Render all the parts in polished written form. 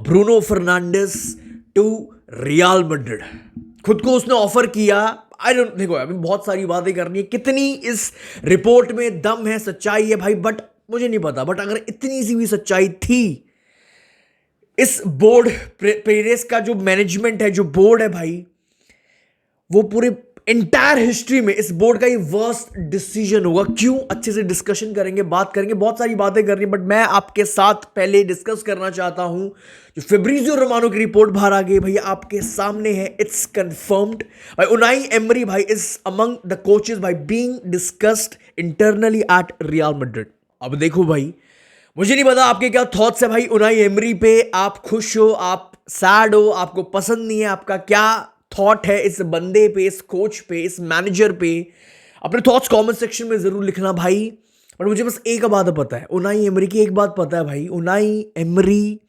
Bruno Fernandes to Real Madrid. खुद को उसने ऑफर किया। आई डोंट, देखो अभी बहुत सारी बातें करनी है, कितनी इस रिपोर्ट में दम है, सच्चाई है भाई, बट मुझे नहीं पता। बट अगर इतनी सी भी सच्चाई थी, इस बोर्ड पेरेस का जो मैनेजमेंट है, जो बोर्ड है भाई, वो पूरे एंटायर हिस्ट्री में इस बोर्ड का ये वर्स्ट डिसीजन होगा। क्यों? अच्छे से डिस्कशन करेंगे, बात करेंगे, बहुत सारी बातें करनी, बट मैं आपके साथ पहले डिस्कस करना चाहता हूं जो फेब्रिजियो रोमानो की रिपोर्ट बाहर आ गई भाई, आपके सामने है, इट्स कंफर्म्ड भाई। उनाई एमरी भाई इज अमंग द कोचेस भाई being discussed internally at Real Madrid. अब देखो भाई, मुझे नहीं पता आपके क्या थॉट्स है भाई उनाई एमरी पे। आप खुश हो, आप सैड हो, आपको पसंद नहीं है, आपका क्या थॉट है इस बंदे पे, इस कोच पे, इस मैनेजर पे? अपने थॉट्स कमेंट सेक्शन में जरूर लिखना भाई। बट मुझे बस एक बात पता है, उनाई एमरी की एक बात पता है भाई, उनाई एमरी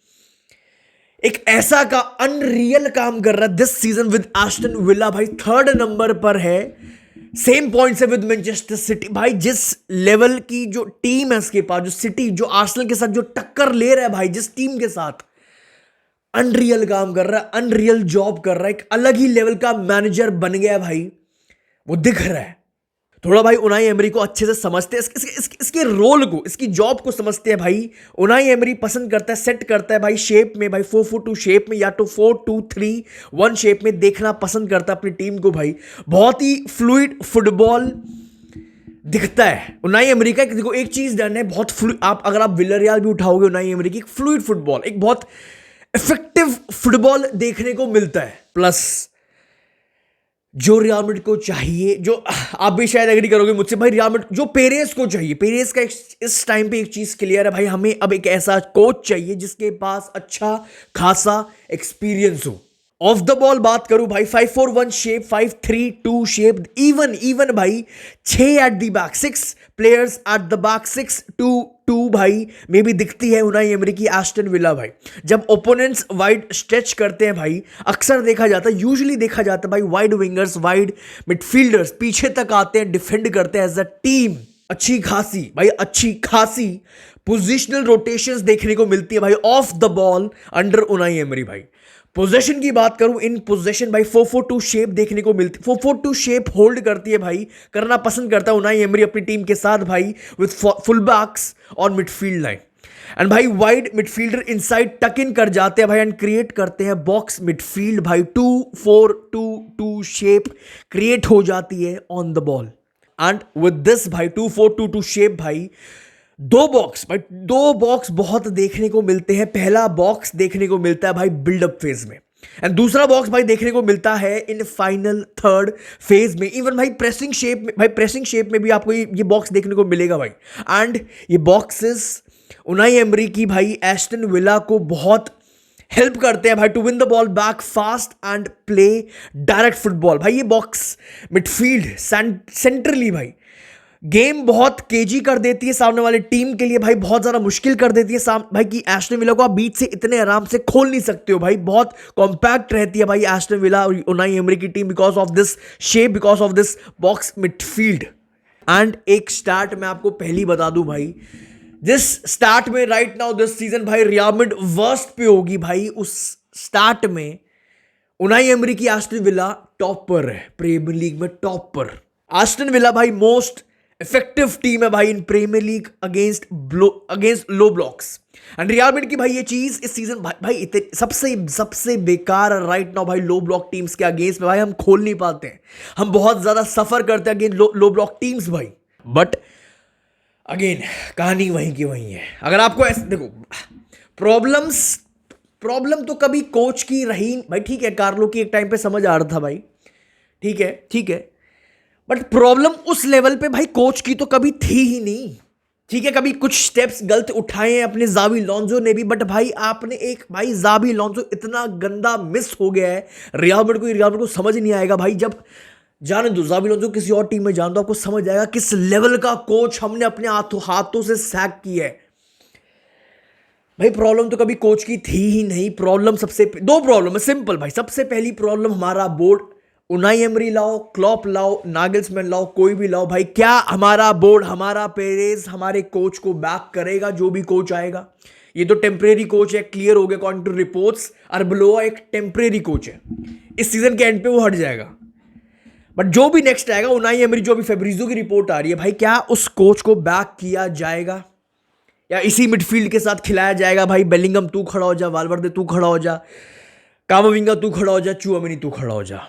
एक ऐसा का अनरियल काम कर रहा है this season with Aston villa भाई। 3rd नंबर पर है, सेम पॉइंट से विद मैनचेस्टर सिटी भाई। जिस लेवल की जो टीम है उसके पास, जो सिटी, जो आर्सेनल के साथ जो टक्कर ले रहा है भाई, जिस टीम के साथ, अनरियल काम कर रहा है, अनरियल जॉब कर रहा है, एक अलग ही लेवल का मैनेजर बन गया है भाई, वो दिख रहा है। थोड़ा भाई उनाई एमरी को अच्छे से समझते हैं, इसके रोल को, इसकी जॉब को समझते हैं भाई। उनाई एमरी पसंद करता है, सेट करता है भाई शेप में भाई, 4-4-2 शेप में या तो 4-2-3-1 शेप में देखना पसंद करता है अपनी टीम को भाई। बहुत ही फ्लूइड फुटबॉल दिखता है उनाई एमरी का। देखो एक चीज डन है, बहुत फ्लूइड। आप अगर आप विलरियल भी उठाओगे उनाई एमरी की, फ्लूइड फुटबॉल, एक बहुत इफेक्टिव फुटबॉल देखने को मिलता है। प्लस जो रियल मैड्रिड को चाहिए, जो आप भी शायद एग्री करोगे मुझसे भाई, रियल मैड्रिड जो पेरेस को चाहिए, पेरेस का इस टाइम पे एक चीज क्लियर है भाई, हमें अब एक ऐसा कोच चाहिए जिसके पास अच्छा खासा एक्सपीरियंस हो। ऑफ द बॉल बात करूं भाई, 5-4-1 शेप, 5-3-2 शेप, इवन भाई 6 at the back, 6 players at the back, 6-2-2 भाई में भी दिखती है उनाई एमरी की एस्टन विला भाई। जब ओपोनेंट्स वाइड स्ट्रेच करते हैं भाई, अक्सर देखा जाता है, यूजुअली देखा जाता है भाई, वाइड विंगर्स, वाइड मिडफील्डर्स पीछे तक आते हैं, डिफेंड करते हैं एज अ टीम। अच्छी खासी पोजिशनल रोटेशंस देखने को मिलती है भाई of the ball under Unai Emery भाई। पोजेशन की बात करूं, इन पोजेशन भाई 4-4-2 शेप देखने को मिलती, 4-4-2 शेप होल्ड करती है भाई, करना पसंद करता है उनाई एमरी अपनी टीम के साथ भाई, विद फुल बैक्स और मिडफील्ड लाइन। एंड भाई वाइड मिडफील्डर इनसाइड टक इन कर जाते हैं भाई एंड क्रिएट करते हैं बॉक्स मिडफील्ड भाई। 2-4-2-2 शेप क्रिएट हो जाती है on the ball. And with this भाई 2-4-2-2 शेप भाई, दो बॉक्स बहुत देखने को मिलते हैं। पहला बॉक्स देखने को मिलता है भाई बिल्डअप फेज में, एंड दूसरा बॉक्स भाई देखने को मिलता है इन फाइनल 3rd फेज में। इवन भाई प्रेसिंग शेप में भी आपको ये बॉक्स देखने को मिलेगा भाई। एंड ये बॉक्सेस उनाई एमरी की भाई एस्टन विला को बहुत हेल्प करते हैं भाई to win the ball back fast and play direct football भाई। ये बॉक्स मिडफील्ड सेंट्रली भाई गेम बहुत केजी कर देती है सामने वाले टीम के लिए भाई, बहुत ज्यादा मुश्किल कर देती है भाई कि एस्टन विला को आप बीच से इतने आराम से खोल नहीं सकते हो भाई। बहुत कॉम्पैक्ट रहती है भाई एस्टन विला और उनाई एमरी की team because of this shape, because of this box midfield. And एक स्टार्ट मैं आपको पहली बता दूं भाई, जिस स्टार्ट में राइट नाउ दिस सीजन भाई रियल मैड्रिड वर्स्ट पे होगी भाई, उस स्टार्ट में उनाई एमरी की एस्टन विला टॉप पर है, प्रीमियर लीग में टॉप पर। एस्टन विला भाई मोस्ट इफेक्टिव टीम है भाई इन premiere league against low blocks. And real Madrid की भाई ये चीज इस सीजन भाई सबसे बेकार राइट नाउ भाई लो ब्लॉक टीम्स के अगेंस्ट में भाई हम खोल नहीं पाते हैं, हम बहुत ज्यादा सफर करते हैं अगेंस्ट लो ब्लॉक टीम्स भाई। बट अगेन कहानी वहीं की वहीं है। अगर आपको ऐसे देखो, प्रॉब्लम तो कभी कोच की रही भाई, ठीक है कार्लो की एक टाइम पे समझ आ रहा था भाई, ठीक है, बट प्रॉब्लम उस लेवल पे भाई कोच की तो कभी थी ही नहीं। ठीक है, कभी कुछ स्टेप्स गलत उठाए हैं अपने जावी लॉन्जो ने भी, बट भाई आपने एक भाई जावी लॉन्जो इतना गंदा मिस हो गया है रियल मैड्रिड को समझ नहीं आएगा भाई। जब जाने दो जावी लॉन्जो किसी और टीम में जान दो, आपको समझ आएगा किस लेवल का कोच हमने अपने हाथों से सैक किया है भाई। प्रॉब्लम तो कभी कोच की थी ही नहीं। दो प्रॉब्लम है सिंपल भाई। सबसे पहली प्रॉब्लम हमारा बोर्ड, उनाई एमरी लाओ, क्लॉप लाओ, नागल्समैन लाओ, कोई भी लाओ भाई, क्या हमारा बोर्ड, हमारा पेरेज हमारे कोच को बैक करेगा? जो भी कोच आएगा, ये तो टेम्परेरी कोच है, क्लियर हो गया अकॉर्डिंग टू रिपोर्ट्स। अरबलोआ एक टेम्परेरी कोच है, इस सीजन के एंड पे वो हट जाएगा। बट जो भी नेक्स्ट आएगा, उनाई एमरी, जो अभी फेब्रिजो की रिपोर्ट आ रही है भाई, क्या उस कोच को बैक किया जाएगा या इसी मिडफील्ड के साथ खिलाया जाएगा? भाई बेलिंगम तू खड़ा हो जा, वालवर्दे तू खड़ा हो जा, कामाविंगा तू खड़ा हो जा, चुआमेनी तू खड़ा हो जा।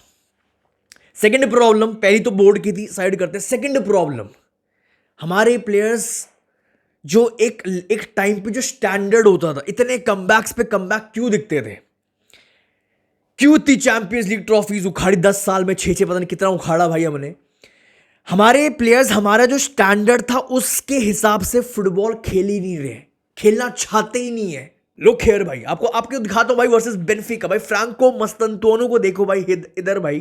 सेकंड प्रॉब्लम, पहली तो बोर्ड की थी, साइड करते हैं। सेकंड प्रॉब्लम, हमारे प्लेयर्स जो एक टाइम पे जो स्टैंडर्ड होता था, इतने कमबैक्स पे कमबैक क्यों दिखते थे? क्यों इतनी चैंपियंस लीग ट्रॉफीज उखाड़ी 10 साल में, 6 पता नहीं कितना उखाड़ा भाई हमने। हमारे प्लेयर्स, हमारा जो स्टैंडर्ड था उसके हिसाब से फुटबॉल खेल ही नहीं रहे, खेलना चाहते ही नहीं है। लो खेर भाई, आपको दिखाता हूं भाई वर्सेस बेनफिका भाई, फ्रांको मस्तंतोनो को देखो भाई इधर भाई,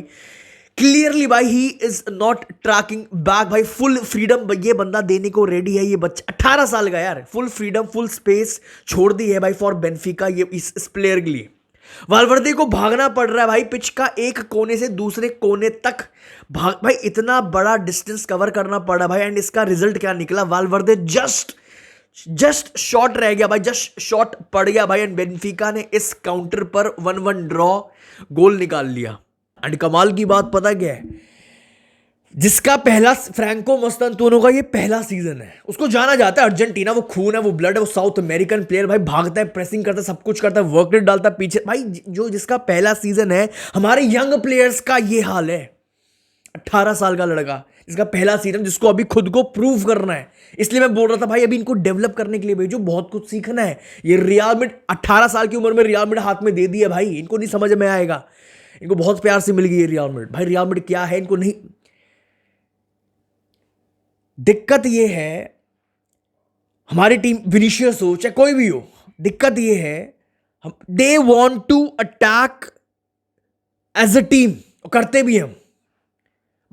क्लियरली भाई he is not tracking back भाई। फुल फ्रीडम ये बंदा देने को रेडी है, ये बच्चा 18 साल का यार, फुल फ्रीडम फुल स्पेस छोड़ दी है भाई फॉर बेनफिका, ये इस प्लेयर के लिए। वालवर्दे को भागना पड़ रहा है भाई, पिच का एक कोने से दूसरे कोने तक भाग भाई, इतना बड़ा डिस्टेंस कवर करना पड़ा भाई। एंड इसका रिजल्ट क्या निकला? वालवर्दे जस्ट शॉट रह गया भाई, जस्ट शॉट पड़ गया भाई, एंड बेनफिका ने इस काउंटर पर 1-1 ड्रॉ गोल निकाल लिया। एंड कमाल की बात पता क्या है, जिसका पहला, फ्रैंको मस्तंतोनो का ये पहला सीजन है, उसको जाना जाता है अर्जेंटीना, वो खून है, वो ब्लड है, वो साउथ अमेरिकन प्लेयर भाई, भागता है, प्रेसिंग करता है, सब कुछ करता है, वर्क रेट डालता है पीछे भाई। जो जिसका पहला सीजन है, हमारे यंग प्लेयर्स का ये हाल है। 18 साल का लड़का, जिसका पहला सीजन, जिसको अभी खुद को प्रूव करना है। इसलिए मैं बोल रहा था भाई, अभी इनको डेवलप करने के लिए भेजो, बहुत कुछ सीखना है। ये रियल मैड्रिड 18 साल की उम्र में रियल मैड्रिड हाथ में दे दिया भाई, इनको नहीं समझ में आएगा। इनको बहुत प्यार से मिल गई है रियल मैड्रिड भाई, रियल मैड्रिड क्या है इनको नहीं। दिक्कत ये है, हमारी टीम, विनीशियस हो चाहे कोई भी हो, दिक्कत ये है, they want to attack as a team, करते भी हम,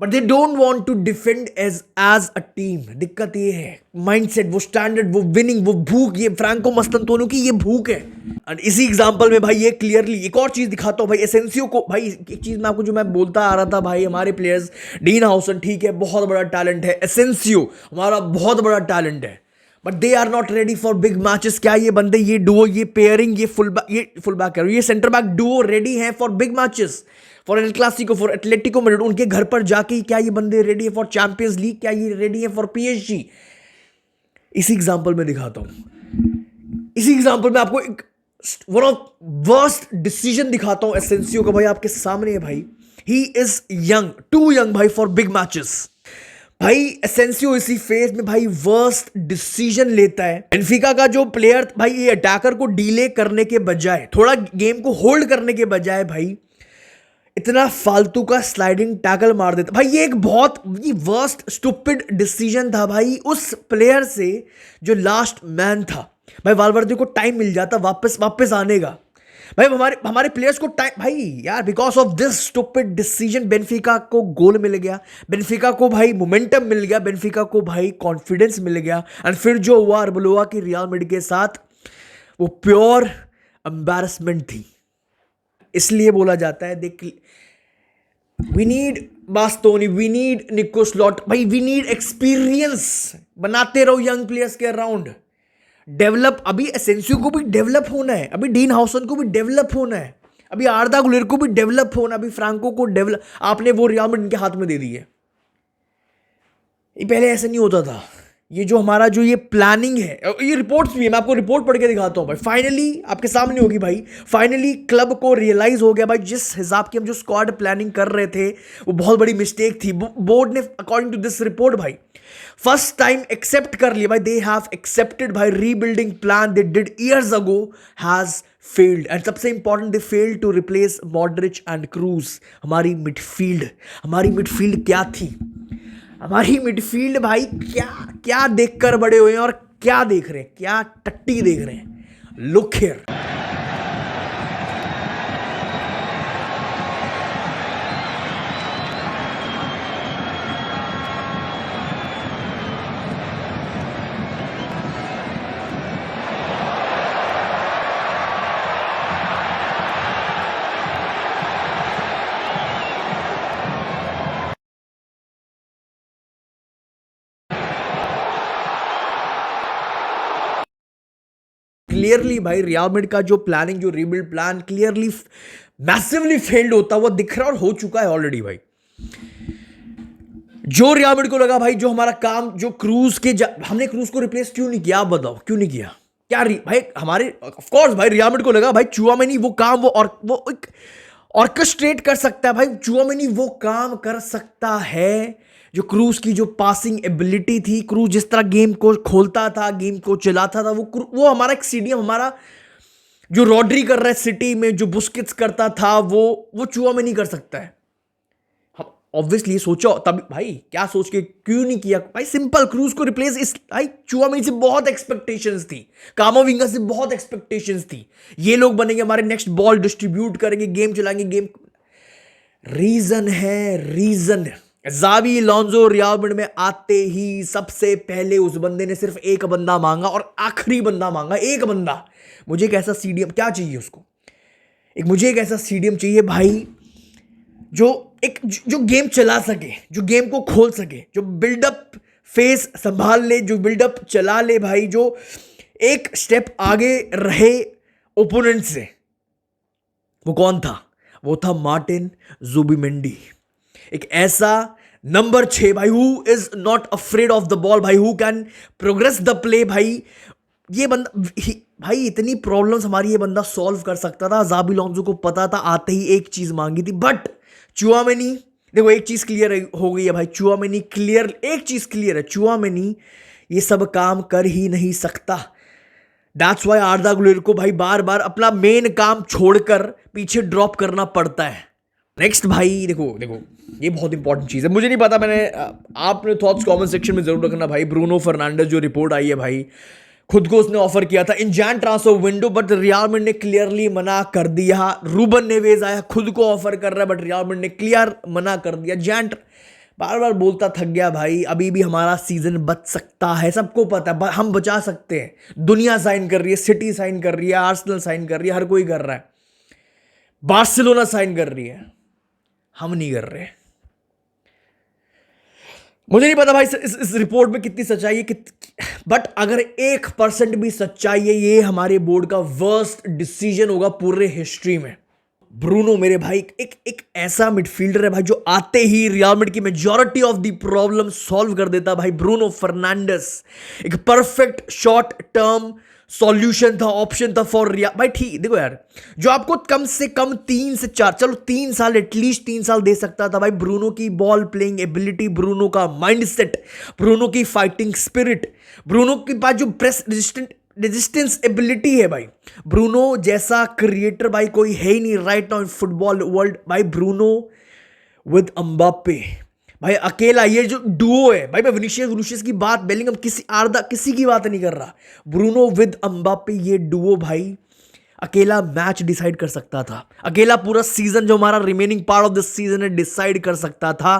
but they don't want to defend as a team. दिक्कत ये है, माइंडसेट, वो स्टैंडर्ड, वो विनिंग, वो भूख, ये फ्रैंको मस्तंतोनो की ये भूख है। और इसी एग्जांपल में भाई ये क्लियरली एक और चीज दिखाता हूं भाई, एसेंसियो को भाई, एक चीज मैं आपको जो मैं बोलता आ रहा था भाई, हमारे प्लेयर्स, डीन हाउसन ठीक है, बहुत बड़ा टैलेंट है, एसेंसियो हमारा बहुत बड़ा टैलेंट है, but they are not ready for big matches. क्या ये बंदे, ये डुओ, ये पेयरिंग, ये फुल बैक करो, ये सेंटर बैक डुओ रेडी है for big matches, for El Clasico, for Atletico Madrid? उनके घर पर जाके क्या ये बंदे रेडी है फॉर चैंपियंस लीग? क्या ये रेडी है फॉर पीएसजी? इसी एग्जांपल में दिखाता हूं, इसी एग्जांपल में आपको एक वन ऑफ वर्स्ट डिसीजन दिखाता हूं एसेंसियो का भाई, आपके सामने है भाई। He is young, too young भाई फॉर बिग मैचेस भाई। एसेंसियो इसी फेज में भाई वर्स्ट डिसीजन लेता है। बेनफिका का जो प्लेयर भाई, ये अटैकर को डीले करने के बजाय, थोड़ा गेम को होल्ड करने के बजाय भाई, इतना फालतू का स्लाइडिंग टैकल मार देता भाई। ये एक बहुत ही वर्स्ट स्टूपिड डिसीजन था भाई उस प्लेयर से जो लास्ट मैन था भाई। वालवर्दे को टाइम मिल जाता वापस आने का भाई, हमारे प्लेयर्स को टाइम भाई यार, because of this stupid decision Benfica को गोल मिल गया, बेनफिका को भाई मोमेंटम मिल गया, बेनफिका को भाई कॉन्फिडेंस मिल गया। एंड फिर जो हुआ अरबलोआ की रियल मैड्रिड के साथ, वो प्योर एम्बैरसमेंट थी। इसलिए बोला जाता है, देख, वी नीड बास्तोनी, वी नीड निको स्लॉट भाई, वी नीड एक्सपीरियंस। बनाते रहो यंग प्लेयर्स के अराउंड, डेवलप। अभी एसेंसियो को भी डेवलप होना है, अभी डीन हाउसन को भी डेवलप होना है, अभी आर्दा गुलेर को भी डेवलप होना, अभी फ्रांको को डेवलप। आपने वो रियल मैड्रिड इनके हाथ में दे दी है, ये पहले ऐसा नहीं होता था। ये जो हमारा जो ये प्लानिंग है, ये रिपोर्ट्स भी है, मैं आपको रिपोर्ट पढ़ के दिखाता हूं भाई। फाइनली आपके सामने होगी भाई, फाइनली क्लब को रियलाइज हो गया भाई, जिस हिसाब की हम जो स्क्वाड प्लानिंग कर रहे थे वो बहुत बड़ी मिस्टेक थी। बोर्ड ने अकॉर्डिंग टू दिस रिपोर्ट भाई फर्स्ट टाइम एक्सेप्ट कर लिया भाई, दे हैव एक्सेप्टेड भाई, rebuilding plan they did years ago has failed. And सबसे important, they failed to replace Modric and Kroos. हमारी मिडफील्ड क्या थी? हमारी मिडफील्ड भाई क्या क्या देखकर बड़े हुए हैं और क्या देख रहे हैं, क्या टट्टी देख रहे हैं। लुक हियर, क्लियरली भाई रियल मैड्रिड का जो प्लानिंग, जो rebuild plan clearly massively failed होता हुआ दिख रहा और हो चुका है ऑलरेडी भाई। जो रियल मैड्रिड को लगा भाई जो हमारा काम, जो क्रूज के हमने क्रूज को रिप्लेस क्यों नहीं किया, आप बताओ क्यों नहीं किया? क्या भाई हमारे ऑफ कोर्स भाई रियल मैड्रिड को लगा भाई चुआमेनी वो काम वो एक ऑर्केस्ट्रेट कर सकता है भाई, चुआमेनी वो काम कर सकता है जो क्रूज की जो पासिंग एबिलिटी थी, क्रूज जिस तरह गेम को खोलता था, गेम को चलाता था, वो हमारा एक सीडीएम, हमारा जो रॉड्री कर रहा है सिटी में, जो बुस्केट्स करता था, वो चुआमेनी कर सकता है। हम ऑब्वियसली सोचो तब भाई, क्या सोच के क्यों नहीं किया भाई? सिंपल, क्रूज को रिप्लेस इस भाई चुआमेनी से बहुत एक्सपेक्टेशंस थी, कामाविंगा से बहुत एक्सपेक्टेशंस थी, ये लोग बनेंगे हमारे नेक्स्ट बॉल डिस्ट्रीब्यूट करेंगे, गेम चलाएंगे, game. Reason Xabi Alonso Real Madrid में आते ही सबसे पहले उस बंदे ने सिर्फ एक बंदा मांगा और आखिरी बंदा मांगा, एक बंदा। मुझे एक ऐसा सीडीएम, क्या चाहिए उसको? मुझे एक ऐसा सीडीएम चाहिए भाई जो गेम चला सके, जो गेम को खोल सके, जो बिल्डअप फेस संभाल ले, जो बिल्डअप चला ले भाई, जो एक स्टेप आगे रहे ओपोनेंट से। वो कौन था? वो था मार्टिन जुबिमेंडी। एक ऐसा नंबर 6 भाई, who is not afraid of the ball भाई, who can progress the play भाई। ये बंदा भाई, इतनी प्रॉब्लम्स हमारी ये बंदा सॉल्व कर सकता था। ज़ाबी अलोंसो को पता था, आते ही एक चीज मांगी थी, बट चुआमेनी, देखो एक चीज क्लियर हो गई है भाई, चुआमेनी क्लियर, एक चीज क्लियर है, चुआमेनी ये सब काम कर ही नहीं सकता। दैट्स वाई आर्दा गुलेर को भाई बार बार अपना मेन काम छोड़कर पीछे ड्रॉप करना पड़ता है। नेक्स्ट भाई देखो ये बहुत इंपॉर्टेंट चीज है, मुझे नहीं पता, आपने थॉट्स कमेंट सेक्शन में जरूर रखना भाई। ब्रूनो फर्नांडिस जो रिपोर्ट आई है भाई, खुद को उसने ऑफर किया था in Jan transfer window, but Real Madrid ने क्लियरली मना कर दिया। रूबन नेवेज आया, खुद को ऑफर कर रहा है, बट रियल मैड्रिड ने क्लियर मना कर दिया। जैन बार बार बोलता थक गया भाई, अभी भी हमारा सीजन बच सकता है, सबको पता है हम बचा सकते हैं। दुनिया साइन कर रही है, सिटी साइन कर रही है, आर्सेनल साइन कर रही है, हर कोई कर रहा है, बार्सिलोना साइन कर रही है, हम नहीं कर रहे। मुझे नहीं पता भाई इस रिपोर्ट में कितनी सच्चाई है, बट अगर 1% भी सच्चाई है, ये हमारे बोर्ड का वर्स्ट डिसीजन होगा पूरे हिस्ट्री में। ब्रूनो मेरे भाई एक ऐसा मिडफील्डर है भाई जो आते ही रियल मैड्रिड की majority of the problem solve कर देता भाई। ब्रूनो फर्नांडिस एक परफेक्ट शॉर्ट टर्म सॉल्यूशन था, ऑप्शन था फॉर रियल भाई। ठीक देखो यार, जो आपको कम से कम 3 से 4, चलो 3 साल, एटलीस्ट 3 साल दे सकता था भाई। ब्रूनो की बॉल प्लेइंग एबिलिटी, ब्रूनो का माइंडसेट, ब्रूनो की फाइटिंग स्पिरिट, ब्रूनो के पास जो प्रेस रेजिस्टेंस एबिलिटी है भाई, ब्रूनो जैसा क्रिएटर भाई कोई है ही नहीं right now in football world भाई। ब्रूनो विद एम्बाप्पे भाई, अकेला ये जो डुओ है भाई, मैं विनीशियस की बात, बेलिंगम, किसी की बात नहीं कर रहा, ब्रूनो विद एम्बाप्पे ये डुओ भाई अकेला मैच डिसाइड कर सकता था, अकेला पूरा सीजन जो हमारा remaining part of the season है डिसाइड कर सकता था।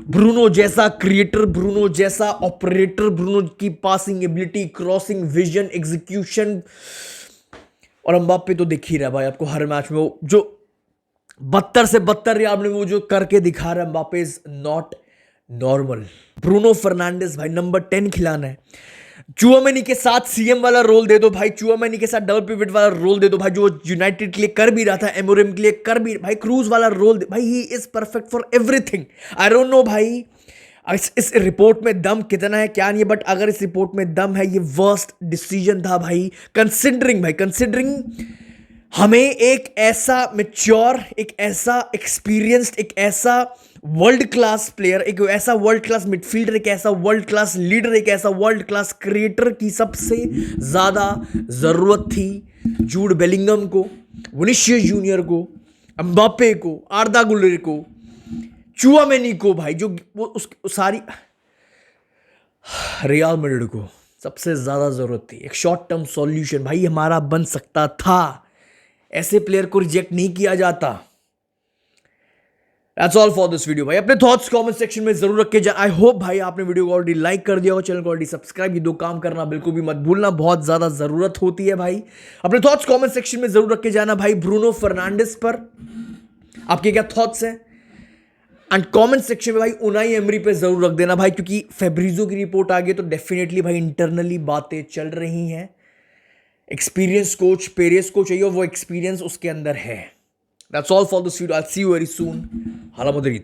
ब्रूनो जैसा क्रिएटर, ब्रूनो जैसा ऑपरेटर, ब्रूनो की passing ability, crossing vision, execution, और एम्बाप्पे तो दिख ही रहा है भाई आपको हर मैच में, वो जो 72 से 72 आपने वो जो करके दिखा रहा है, Mbappe is not normal. Bruno Fernandes भाई नंबर 10 खिलाना है, चुआमेनी के साथ सीएम वाला रोल दे दो भाई, चुआमेनी के साथ डबल पिवट वाला रोल दे दो भाई, जो यूनाइटेड के लिए कर भी रहा था, एमोरिम के लिए कर भी भाई, क्रूज वाला रोल दे भाई, he is perfect for everything. I don't know भाई इस रिपोर्ट में दम कितना है क्या नहीं है, बट अगर इस रिपोर्ट में दम है, ये वर्स्ट डिसीजन था भाई, कंसिडरिंग हमें एक ऐसा मैच्योर, एक ऐसा एक्सपीरियंस्ड, एक ऐसा वर्ल्ड क्लास प्लेयर, एक ऐसा वर्ल्ड क्लास मिडफील्डर, एक ऐसा वर्ल्ड क्लास लीडर, एक ऐसा वर्ल्ड क्लास क्रिएटर की सबसे ज्यादा जरूरत थी। जूड बेलिंगम को, विनीशियस जूनियर को, एम्बाप्पे को, आर्दा गुलेर को, चुआमेनी को भाई, जो वो उस सारी रियल मैड्रिड को सबसे ज्यादा जरूरत थी। एक शॉर्ट टर्म सॉल्यूशन भाई हमारा बन सकता था, ऐसे प्लेयर को रिजेक्ट नहीं किया जाता। That's all for this video भाई, अपने थॉट्स कमेंट सेक्शन में जरूर रख के जाए। आई होप भाई आपने वीडियो को ऑलरेडी लाइक कर दिया हो, चैनल को ऑलरेडी सब्सक्राइब, ये दो काम करना बिल्कुल भी मत भूलना, बहुत ज्यादा जरूरत होती है भाई। अपने थॉट्स कमेंट सेक्शन में जरूर रख के जाना भाई। ब्रूनो फर्नांडिस पर आपके क्या थॉट्स हैं, एंड कमेंट सेक्शन में भाई उनाई एमरी पे जरूर रख देना भाई, क्योंकि फेब्रिजो की रिपोर्ट आ गई तो डेफिनेटली भाई इंटरनली बातें चल रही हैं। एक्सपीरियंस कोच पेरेस को चाहिए और वो एक्सपीरियंस उसके अंदर है. That's all for this video. I see you very soon. Hala मदरीद.